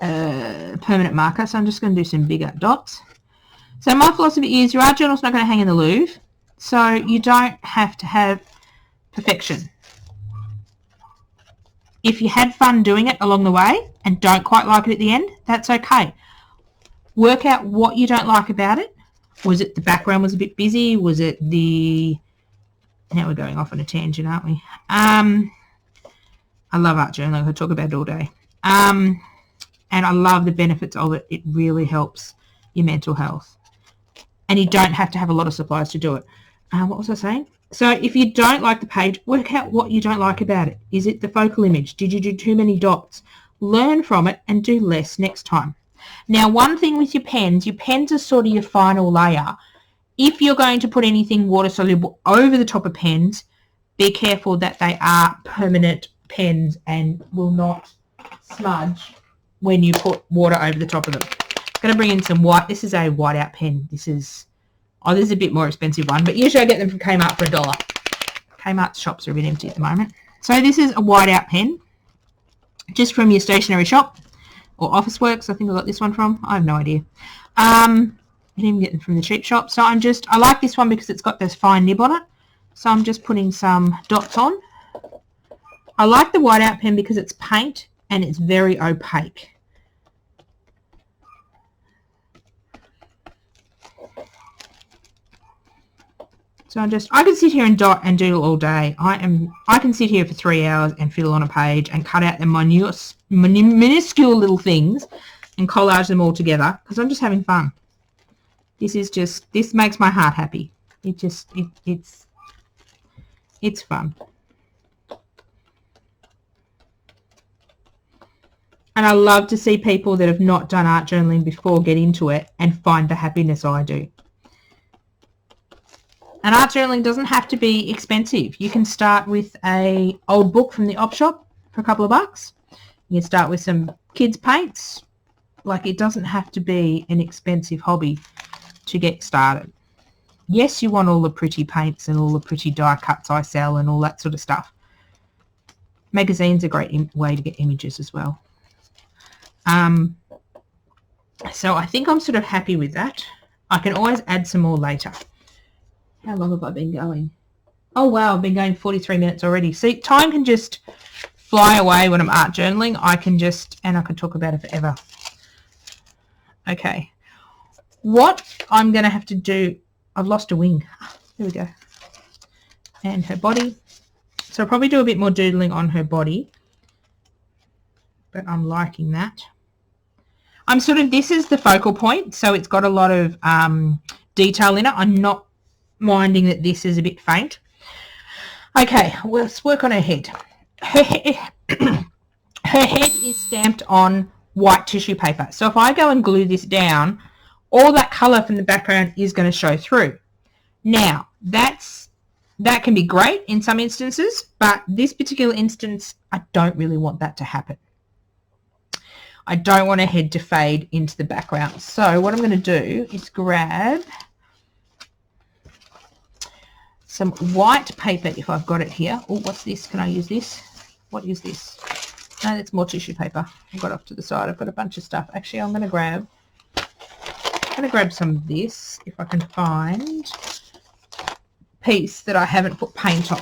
permanent marker. So I'm just going to do some bigger dots. So my philosophy is your art journal's not going to hang in the Louvre. So you don't have to have perfection. If you had fun doing it along the way and don't quite like it at the end, that's okay. Work out what you don't like about it. Was it the background was a bit busy? Was it the... Now we're going off on a tangent, aren't we? I love art journaling. I could talk about it all day. And I love the benefits of it. It really helps your mental health. And you don't have to have a lot of supplies to do it. What was I saying? So if you don't like the page, work out what you don't like about it. Is it the focal image? Did you do too many dots? Learn from it and do less next time. Now, one thing with your pens are sort of your final layer. If you're going to put anything water soluble over the top of pens, be careful that they are permanent pens and will not smudge when you put water over the top of them. I'm going to bring in some white. This is a whiteout pen. This is a bit more expensive one, but usually I get them from Kmart for $1. Kmart's shops are a bit empty at the moment. So this is a whiteout pen, just from your stationery shop or Officeworks. I think I got this one from. I have no idea. I didn't even get them from the cheap shop. So I like this one because it's got this fine nib on it. So I'm just putting some dots on. I like the whiteout pen because it's paint and it's very opaque. So I can sit here and dot and doodle all day. I can sit here for 3 hours and fiddle on a page and cut out the minuscule little things and collage them all together because I'm just having fun. This makes my heart happy. It's fun. And I love to see people that have not done art journaling before get into it and find the happiness I do. And art journaling doesn't have to be expensive. You can start with an old book from the op shop for a couple of bucks. You can start with some kids' paints. Like, it doesn't have to be an expensive hobby to get started. Yes, you want all the pretty paints and all the pretty die cuts I sell and all that sort of stuff. Magazines are a great way to get images as well. So I think I'm sort of happy with that. I can always add some more later. How long have I been going? Oh, wow, I've been going 43 minutes already. See, time can just fly away when I'm art journaling. I can talk about it forever. Okay. What I'm going to have to do, I've lost a wing. There we go. And her body. So I'll probably do a bit more doodling on her body. But I'm liking that. This is the focal point, so it's got a lot of detail in it. I'm not minding that this is a bit faint. Okay, let's work on her head. Her head is stamped on white tissue paper. So if I go and glue this down, all that colour from the background is going to show through. Now, that can be great in some instances, but this particular instance, I don't really want that to happen. I don't want her head to fade into the background. So what I'm going to do is grab some white paper if I've got it here. Oh, what's this? Can I use this? What is this? No, that's more tissue paper. I've got off to the side. I've got a bunch of stuff. Actually, I'm going to grab some of this if I can find a piece that I haven't put paint on.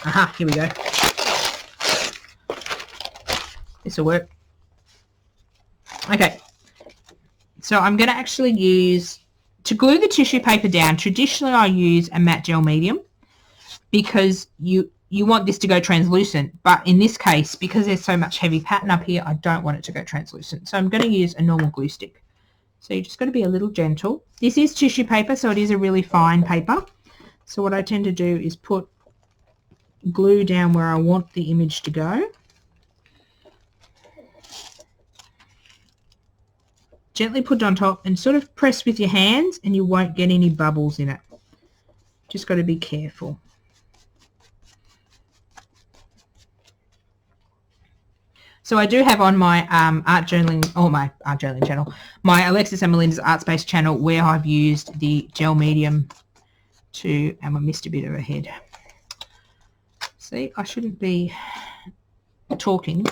Aha, here we go. This will work. Okay, so I'm going to actually use, to glue the tissue paper down, traditionally I use a matte gel medium because you want this to go translucent, but in this case, because there's so much heavy pattern up here, I don't want it to go translucent. So I'm going to use a normal glue stick. So you just got to be a little gentle. This is tissue paper, so it is a really fine paper. So what I tend to do is put glue down where I want the image to go. Gently put it on top and sort of press with your hands, and you won't get any bubbles in it. Just got to be careful. So I do have on my art journaling, or my art journaling channel, my Alexis and Melinda's Art Space channel, where I've used the gel medium to, and I missed a bit of a head. See, I shouldn't be talking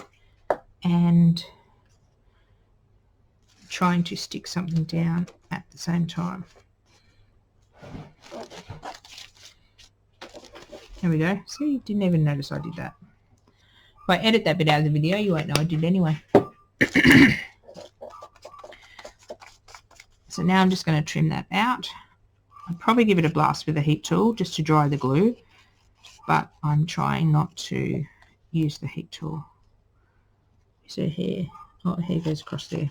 and trying to stick something down at the same time. There we go. See, didn't even notice I did that. If I edit that bit out of the video, you won't know I did anyway. So now I'm just going to trim that out. I'll probably give it a blast with a heat tool just to dry the glue, but I'm trying not to use the heat tool. So here, oh, hair goes across there.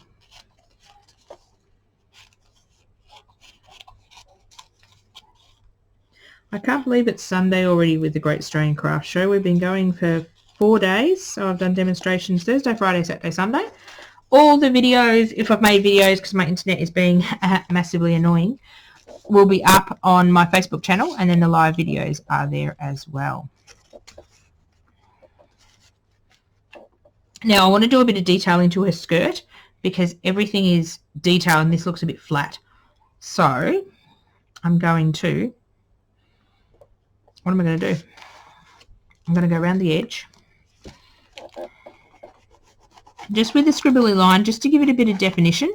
I can't believe it's Sunday already with the Great Australian Craft Show. We've been going for 4 days, so I've done demonstrations Thursday, Friday, Saturday, Sunday. All the videos, if I've made videos because my internet is being massively annoying, will be up on my Facebook channel, and then the live videos are there as well. Now I want to do a bit of detail into her skirt because everything is detailed and this looks a bit flat. So I'm going to, what am I going to do? I'm going to go around the edge just with the scribbly line, just to give it a bit of definition,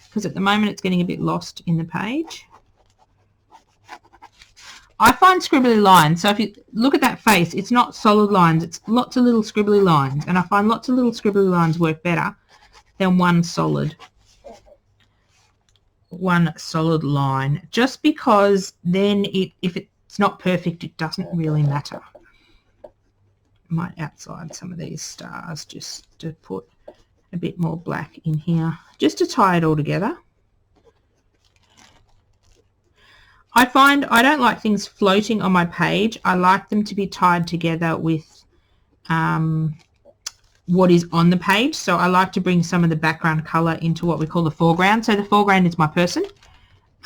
because at the moment it's getting a bit lost in the page. I find scribbly lines, so if you look at that face, it's not solid lines, it's lots of little scribbly lines, and I find lots of little scribbly lines work better than one solid line, just because then if it's not perfect, it doesn't really matter. I might outside some of these stars just to put a bit more black in here, just to tie it all together. I find I don't like things floating on my page. I like them to be tied together with what is on the page. So I like to bring some of the background colour into what we call the foreground. So the foreground is my person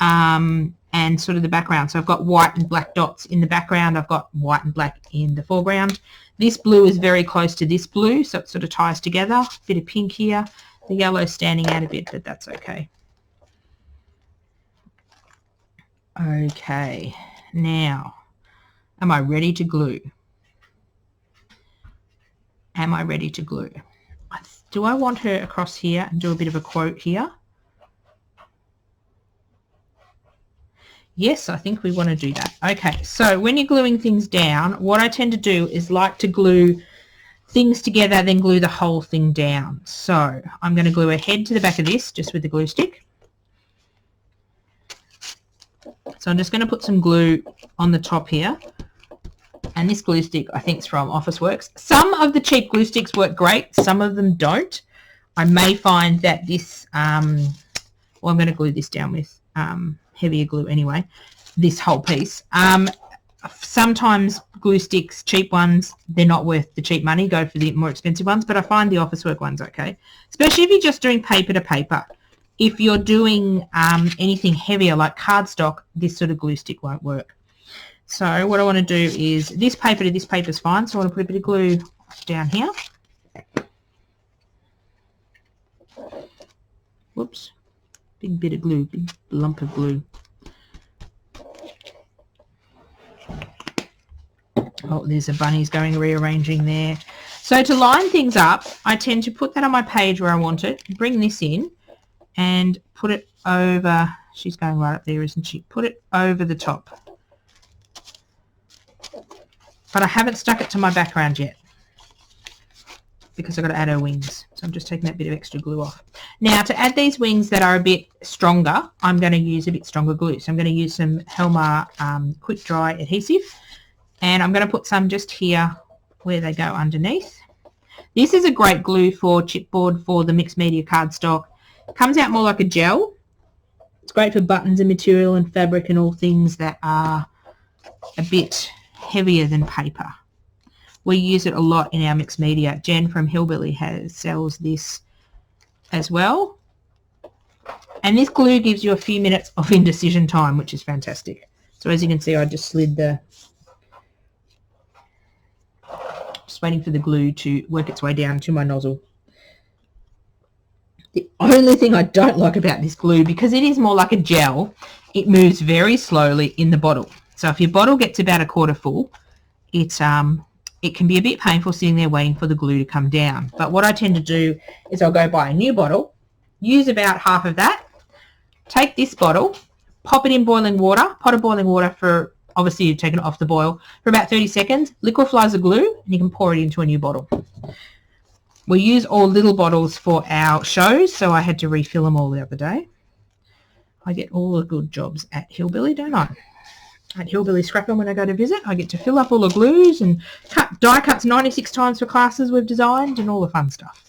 and sort of the background. So I've got white and black dots in the background. I've got white and black in the foreground. This blue is very close to this blue, so it sort of ties together. A bit of pink here. The yellow standing out a bit, but that's okay. Okay, now, am I ready to glue? Am I ready to glue? Do I want her across here and do a bit of a quote here? Yes, I think we want to do that. Okay, so when you're gluing things down, what I tend to do is like to glue things together, then glue the whole thing down. So I'm going to glue a head to the back of this just with the glue stick. So I'm just going to put some glue on the top here. And this glue stick, I think, is from Officeworks. Some of the cheap glue sticks work great. Some of them don't. I may find that this, well, I'm going to glue this down with heavier glue anyway, this whole piece. Sometimes glue sticks, cheap ones, they're not worth the cheap money. Go for the more expensive ones. But I find the Officework ones okay, especially if you're just doing paper to paper. If you're doing anything heavier like cardstock, this sort of glue stick won't work. So what I want to do is this paper to this paper is fine. So I want to put a bit of glue down here. Whoops. Big bit of glue, big lump of glue. Oh, there's a bunny's going rearranging there. So to line things up, I tend to put that on my page where I want it, bring this in, and put it over, she's going right up there, isn't she? Put it over the top. But I haven't stuck it to my background yet because I've got to add her wings. So I'm just taking that bit of extra glue off. Now to add these wings that are a bit stronger, I'm going to use a bit stronger glue. So I'm going to use some Helmer Quick Dry adhesive. And I'm going to put some just here where they go underneath. This is a great glue for chipboard for the mixed media cardstock. It comes out more like a gel. It's great for buttons and material and fabric and all things that are a bit heavier than paper. We use it a lot in our mixed media. Jen from Hillbilly sells this as well. And this glue gives you a few minutes of indecision time, which is fantastic. So as you can see, I just slid just waiting for the glue to work its way down to my nozzle. The only thing I don't like about this glue, because it is more like a gel, it moves very slowly in the bottle. So if your bottle gets about a quarter full, it can be a bit painful sitting there waiting for the glue to come down. But what I tend to do is I'll go buy a new bottle, use about half of that, take this bottle, pop it in boiling water, pot of boiling water for, obviously you've taken it off the boil, for about 30 seconds, liquefies the glue, and you can pour it into a new bottle. We use all little bottles for our shows, so I had to refill them all the other day. I get all the good jobs at Hillbilly, don't I? At Hillbilly Scrapper, when I go to visit, I get to fill up all the glues and die cuts 96 times for classes we've designed and all the fun stuff.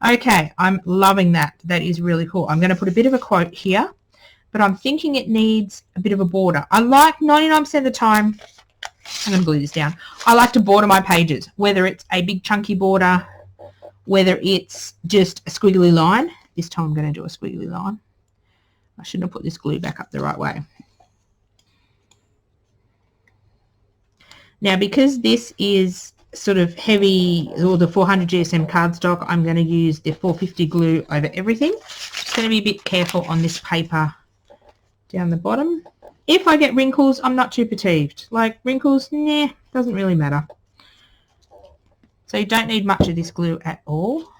Okay, I'm loving that. That is really cool. I'm going to put a bit of a quote here, but I'm thinking it needs a bit of a border. I like 99% of the time, I'm going to glue this down, I like to border my pages, whether it's a big chunky border, whether it's just a squiggly line. This time I'm going to do a squiggly line. I shouldn't have put this glue back up the right way. Now, because this is sort of heavy, or the 400 GSM cardstock, I'm going to use the 450 glue over everything. Just going to be a bit careful on this paper down the bottom. If I get wrinkles, I'm not too fatigued. Like wrinkles, nah, doesn't really matter. So you don't need much of this glue at all.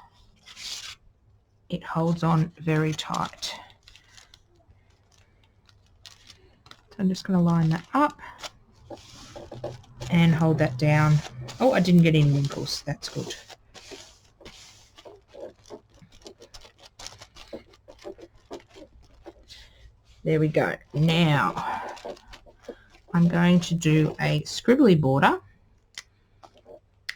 It holds on very tight. So I'm just going to line that up and hold that down. Oh, I didn't get any wrinkles. That's good. There we go. Now I'm going to do a scribbly border.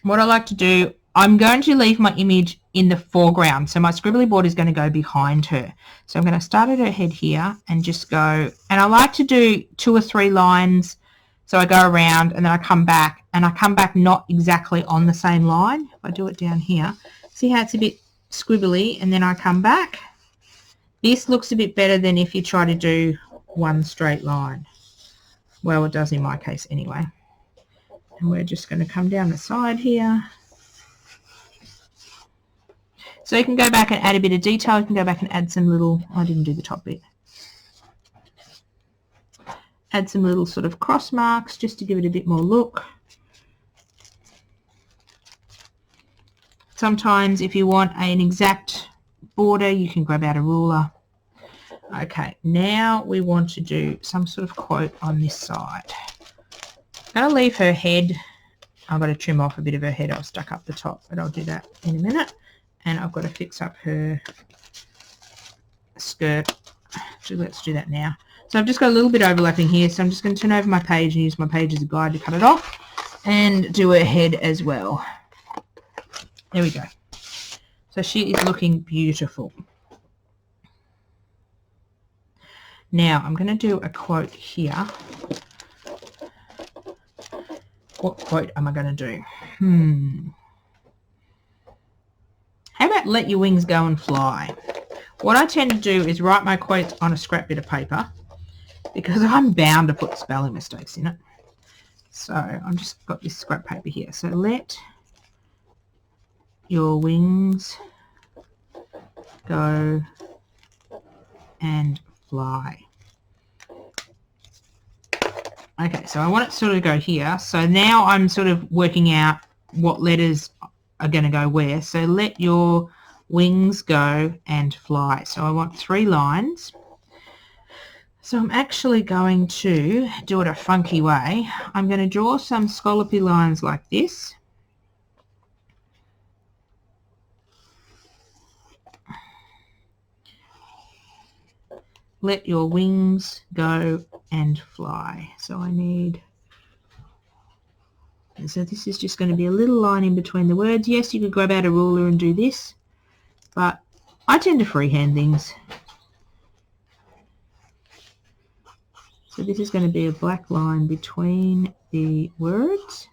What I like to do, I'm going to leave my image in the foreground. So my scribbly border is going to go behind her. So I'm going to start at her head here and just go, and I like to do 2 or 3 lines. So I go around and then I come back, and I come back not exactly on the same line. If I do it down here, see how it's a bit squibbly, and then I come back. This looks a bit better than if you try to do one straight line. Well, it does in my case anyway. And we're just going to come down the side here. So you can go back and add a bit of detail. You can go back and add some little, I didn't do the top bit. Add some little sort of cross marks just to give it a bit more look. Sometimes if you want an exact border, you can grab out a ruler. Okay, now we want to do some sort of quote on this side. I'm going to leave her head. I've got to trim off a bit of her head. I was stuck up the top, but I'll do that in a minute. And I've got to fix up her skirt. So let's do that now. So I've just got a little bit overlapping here, so I'm just going to turn over my page and use my page as a guide to cut it off and do her head as well. There we go. So she is looking beautiful. Now I'm going to do a quote here. What quote am I going to do? How about let your wings go and fly? What I tend to do is write my quotes on a scrap bit of paper because I'm bound to put spelling mistakes in it. So I've just got this scrap paper here. So let your wings go and fly. Okay, so I want it sort of go here. So now I'm sort of working out what letters are going to go where. So let your wings go and fly. So I want 3 lines. So I'm actually going to do it a funky way. I'm going to draw some scallopy lines like this. Let your wings go and fly. So I need And so this is just going to be a little line in between the words. Yes, you could grab out a ruler and do this, but I tend to freehand things. So this is going to be a black line between the words.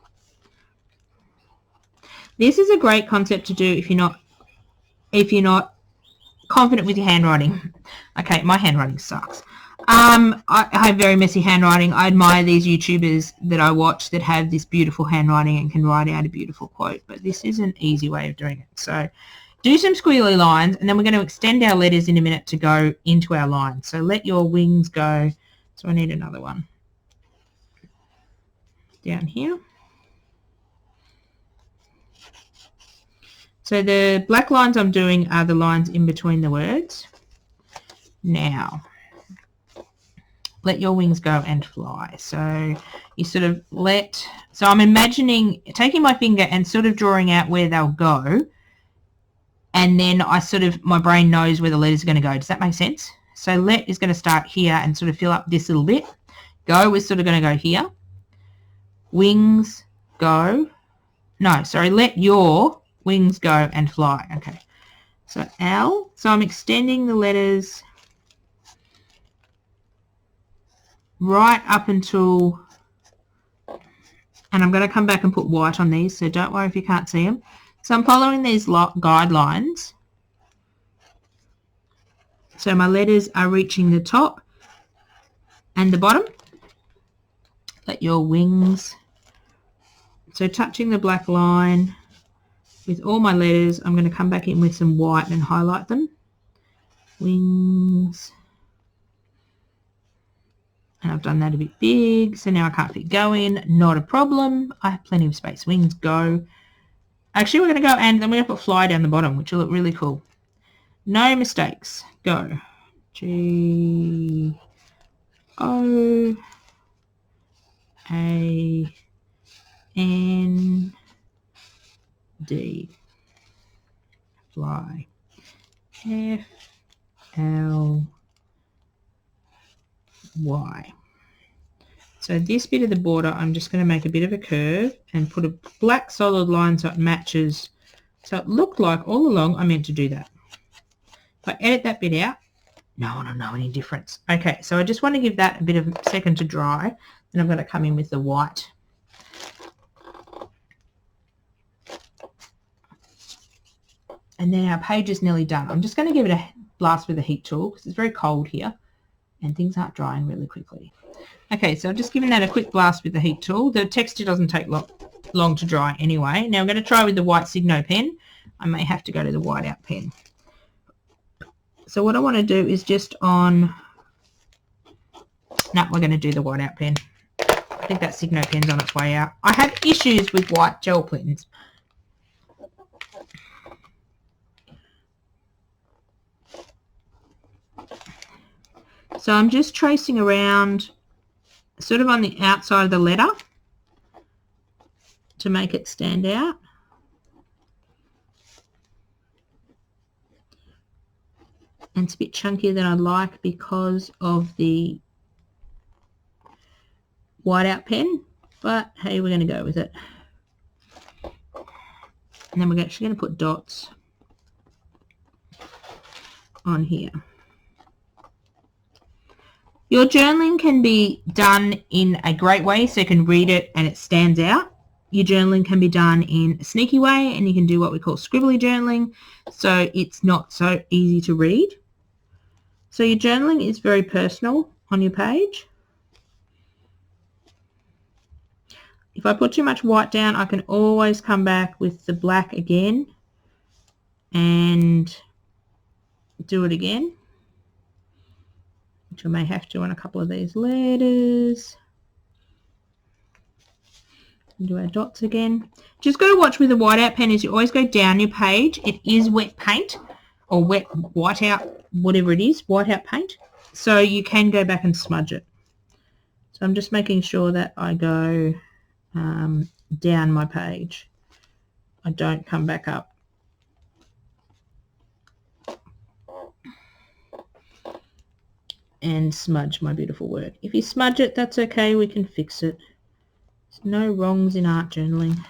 This is a great concept to do if you're not confident with your handwriting. Okay, my handwriting sucks. I have very messy handwriting. I admire these YouTubers that I watch that have this beautiful handwriting and can write out a beautiful quote, but this is an easy way of doing it. So do some squiggly lines, and then we're going to extend our letters in a minute to go into our lines. So let your wings go. So I need another one down here. So the black lines I'm doing are the lines in between the words. Now, let your wings go and fly. So you sort of so I'm imagining taking my finger and sort of drawing out where they'll go, and then my brain knows where the letters are going to go. Does that make sense? So let is going to start here and sort of fill up this little bit. Go is sort of going to go here. Wings go. No, sorry, let your wings go and fly. Okay. So L. So I'm extending the letters right up until, and I'm going to come back and put white on these, so don't worry if you can't see them. So I'm following these guidelines. So my letters are reaching the top and the bottom. Let your wings. So touching the black line with all my letters, I'm going to come back in with some white and highlight them. Wings. And I've done that a bit big, so now I can't fit go in. Not a problem. I have plenty of space. Wings go. Actually, we're going to go and then we're going to put fly down the bottom, which will look really cool. No mistakes. Go. G O A N D. Fly. F L Y. So this bit of the border, I'm just going to make a bit of a curve and put a black solid line so it matches. So it looked like all along I meant to do that. If I edit that bit out, no one will know any difference. Okay, so I just want to give that a bit of a second to dry. Then I'm going to come in with the white. And then our page is nearly done. I'm just going to give it a blast with a heat tool because it's very cold here and things aren't drying really quickly. Okay, so I've just given that a quick blast with the heat tool. The texture doesn't take long to dry anyway. Now I'm going to try with the white Signo pen. I may have to go to the whiteout pen. So what I want to do is just we're going to do the whiteout pen. I think that Signo pen's on its way out. I have issues with white gel pens. So I'm just tracing around sort of on the outside of the letter to make it stand out. And it's a bit chunkier than I'd like because of the whiteout pen, but hey, we're going to go with it. And then we're actually going to put dots on here. Your journaling can be done in a great way so you can read it and it stands out. Your journaling can be done in a sneaky way and you can do what we call scribbly journaling, so it's not so easy to read. So your journaling is very personal on your page. If I put too much white down, I can always come back with the black again and do it again, which I may have to on a couple of these letters. And do our dots again. Just got to watch with the whiteout pen is you always go down your page. It is wet paint or wet whiteout, whatever it is, whiteout paint. So you can go back and smudge it. So I'm just making sure that I go down my page. I don't come back up. And smudge my beautiful work. If you smudge it, that's okay, we can fix it. There's no wrongs in art journaling.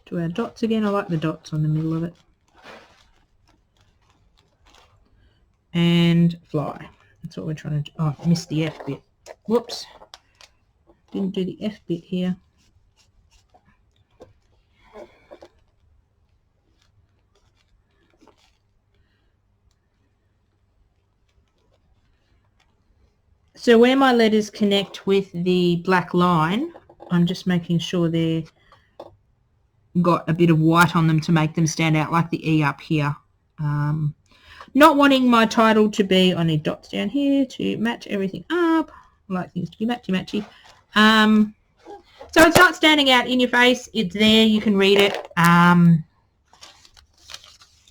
Do our dots again. I like the dots on the middle of it. And fly. That's what we're trying to do. Oh, I missed the F bit. Whoops. Didn't do the F bit here. So where my letters connect with the black line, I'm just making sure they're got a bit of white on them to make them stand out, like the E up here. Not wanting my title to be, I need dots down here to match everything up. I like things to be matchy-matchy. So it's not standing out in your face. It's there. You can read it. I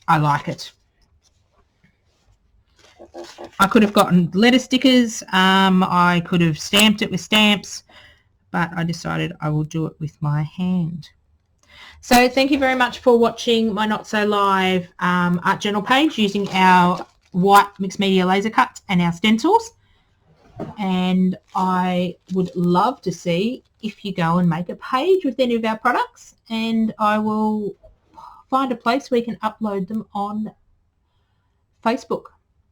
like it. I could have gotten letter stickers. I could have stamped it with stamps, but I decided I will do it with my hand. So thank you very much for watching my Not So Live art journal page using our white mixed media laser cuts and our stencils. And I would love to see if you go and make a page with any of our products, and I will find a place where you can upload them on Facebook.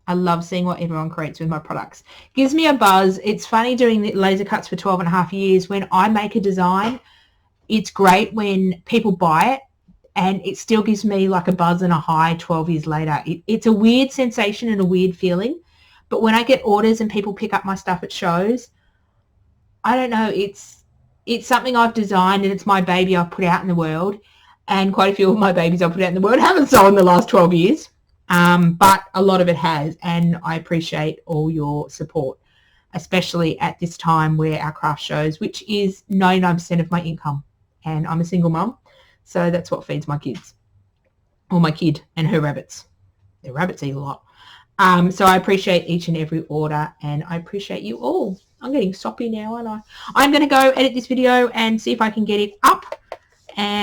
I love seeing what everyone creates with my products. Gives me a buzz. It's funny doing the laser cuts for 12 and a half years. When I make a design, it's great when people buy it, and it still gives me like a buzz and a high 12 years later. It's a weird sensation and a weird feeling. But when I get orders and people pick up my stuff at shows, I don't know, it's something I've designed and it's my baby I've put out in the world. And quite a few of my babies I've put out in the world haven't sold in the last 12 years. But a lot of it has, and I appreciate all your support, especially at this time where our craft shows, which is 99% of my income. And I'm a single mum, so that's what feeds my kids, or my kid and her rabbits. Their rabbits eat a lot. So I appreciate each and every order, and I appreciate you all. I'm getting soppy now, aren't I? I'm going to go edit this video and see if I can get it up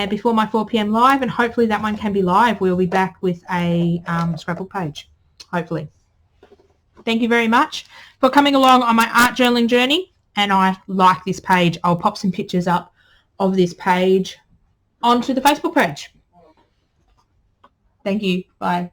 before my 4 p.m. live, and hopefully that one can be live. We'll be back with a scrapbook page, hopefully. Thank you very much for coming along on my art journaling journey, and I like this page. I'll pop some pictures up of this page onto the Facebook page. Thank you. Bye.